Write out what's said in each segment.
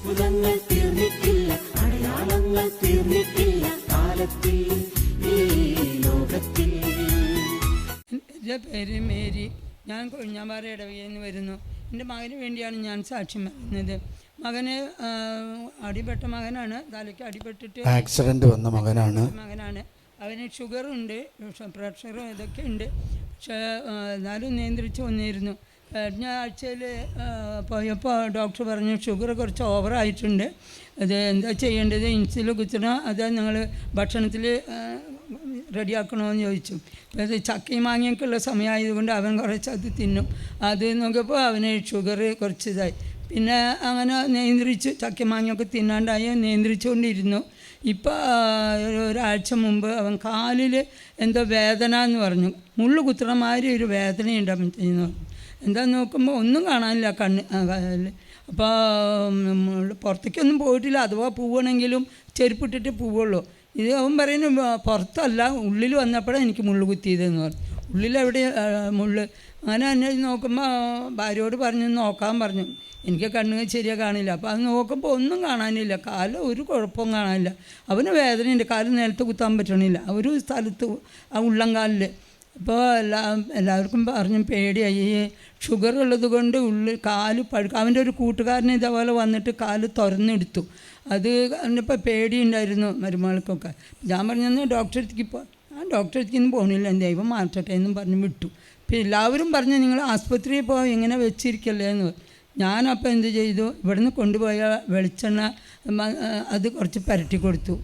അത്ഭുതങ്ങൾ തീർന്നിട്ടില്ല, അടയാളങ്ങൾ തീർന്നിട്ടില്ല കാലത്തിൽ ഈ ലോകത്തിൽ. എൻ്റെ പേര് മേരി. ഞാൻ കൊഴിഞ്ഞാമ്പാറ ഇടവകയിൽ നിന്ന് വരുന്നു. എൻ്റെ മകന് വേണ്ടിയാണ് ഞാൻ സാക്ഷ്യം പറയുന്നത്. മകന് അടിപെട്ട മകനാണ്. തലയ്ക്ക് അടിപെട്ടിട്ട് ആക്സിഡൻറ്റ് വന്ന മകനാണ്. അവന് ഷുഗറുണ്ട്, പ്രഷറും ഇതൊക്കെ ഉണ്ട്. പക്ഷേ എന്നാലും നിയന്ത്രിച്ച് വന്നിരുന്നു. കഴിഞ്ഞ ആഴ്ചയിൽ പോയപ്പോൾ ഡോക്ടർ പറഞ്ഞു ഷുഗർ കുറച്ച് ഓവറായിട്ടുണ്ട്, അത് എന്താ ചെയ്യേണ്ടത്, ഇൻസുലിൻ കുത്തണോ അതോ ഞങ്ങൾ ഭക്ഷണത്തിൽ റെഡിയാക്കണമെന്ന് ചോദിച്ചു. അത് ചക്കയും മാങ്ങയൊക്കെയുള്ള സമയമായതുകൊണ്ട് അവൻ കുറച്ച് അത് തിന്നും. അത് നോക്കിയപ്പോൾ അവന് ഷുഗർ കുറച്ച് ഇതായി. പിന്നെ അങ്ങനെ നിയന്ത്രിച്ച് ചക്കയും മാങ്ങയൊക്കെ തിന്നാണ്ടായി നിയന്ത്രിച്ചുകൊണ്ടിരുന്നു. ഇപ്പോൾ ഒരാഴ്ച മുമ്പ് അവൻ കാലിൽ എന്തോ വേദന എന്ന് പറഞ്ഞു, മുള്ളു കുത്തണമാതിരി ഒരു വേദനയുണ്ട് അവൻ ചെയ്യുന്നു. എന്താന്ന് നോക്കുമ്പോൾ ഒന്നും കാണാനില്ല കാലിൽ. അപ്പോൾ പുറത്തേക്കൊന്നും പോയിട്ടില്ല, അഥവാ പോവുകയാണെങ്കിലും ചെരുപ്പിട്ടിട്ട് പോവുള്ളൂ. ഇത് അവൻ പറയുന്നു പുറത്തല്ല, ഉള്ളിൽ വന്നപ്പോഴാണ് എനിക്ക് മുള്ളു കുത്തിയതെന്ന് പറഞ്ഞു. ഉള്ളിലെവിടെ മുള്ള്? അങ്ങനെ തന്നെ നോക്കുമ്പോൾ ഭാര്യയോട് പറഞ്ഞു നോക്കാൻ പറഞ്ഞു. എനിക്ക് കണ്ണുകൾ ശരിയാ കാണില്ല. അപ്പോൾ അത് നോക്കുമ്പോൾ ഒന്നും കാണാനില്ല, കാലിൽ ഒരു കുഴപ്പവും കാണാനില്ല. അവന് വേദനയുണ്ട്, കാല് നിലത്ത് കുത്താൻ പറ്റണില്ല ഒരു സ്ഥലത്ത്, ആ ഉള്ളംകാലിൽ. അപ്പോൾ എല്ലാവർക്കും പറഞ്ഞു പേടിയായി. ഈ ഷുഗർ ഉള്ളത് കൊണ്ട് കാല് അവൻ്റെ ഒരു കൂട്ടുകാരനെ ഇതേപോലെ വന്നിട്ട് കാല് തുറന്നെടുത്തു. അത് കണ്ടപ്പോൾ പേടിയുണ്ടായിരുന്നു മരുമകൾക്കൊക്കെ. ഞാൻ പറഞ്ഞു ഡോക്ടറെ അടുത്തേക്ക് ഡോക്ടറെ അടുത്തേക്കൊന്നും പോകണില്ല, ദൈവം മാറ്റട്ടെ എന്നും പറഞ്ഞ് വിട്ടു. പിന്നെ എല്ലാവരും പറഞ്ഞു നിങ്ങൾ ആസ്പത്രിയിൽ പോയി ഇങ്ങനെ വെച്ചിരിക്കല്ലേ എന്ന്. ഞാനപ്പോൾ എന്ത് ചെയ്തു, ഇവിടുന്ന് കൊണ്ടുപോയ വെളിച്ചെണ്ണ അത് കുറച്ച് പരട്ടി കൊടുത്തു.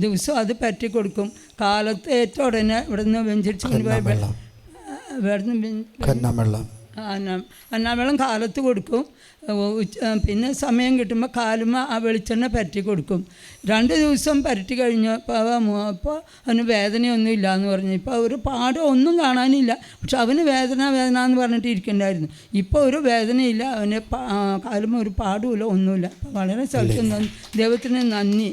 ദിവസം അത് പരട്ടി കൊടുക്കും. കാലത്ത് ഏറ്റവും ഉടനെ ഇവിടുന്ന് വെഞ്ചരിച്ച് കൊണ്ടുപോയ അന്നാവെള്ളം കാലത്ത് കൊടുക്കും. പിന്നെ സമയം കിട്ടുമ്പോൾ കാലുമ്മ ആ വെളിച്ചെണ്ണ പരട്ടി കൊടുക്കും. 2 ദിവസം പരട്ടി കഴിഞ്ഞപ്പോൾ അപ്പോൾ അവന് വേദനയൊന്നും ഇല്ല എന്ന് പറഞ്ഞു. ഇപ്പോൾ ഒരു പാടം ഒന്നും കാണാനില്ല, പക്ഷെ അവന് വേദന എന്ന് പറഞ്ഞിട്ട് ഇരിക്കണ്ടായിരുന്നു. ഇപ്പോൾ ഒരു വേദനയില്ല, അവന് കാലുമ്മ ഒരു പാടുമില്ല, ഒന്നുമില്ല. വളരെ സൗഖ്യം. ദൈവത്തിന് നന്ദി.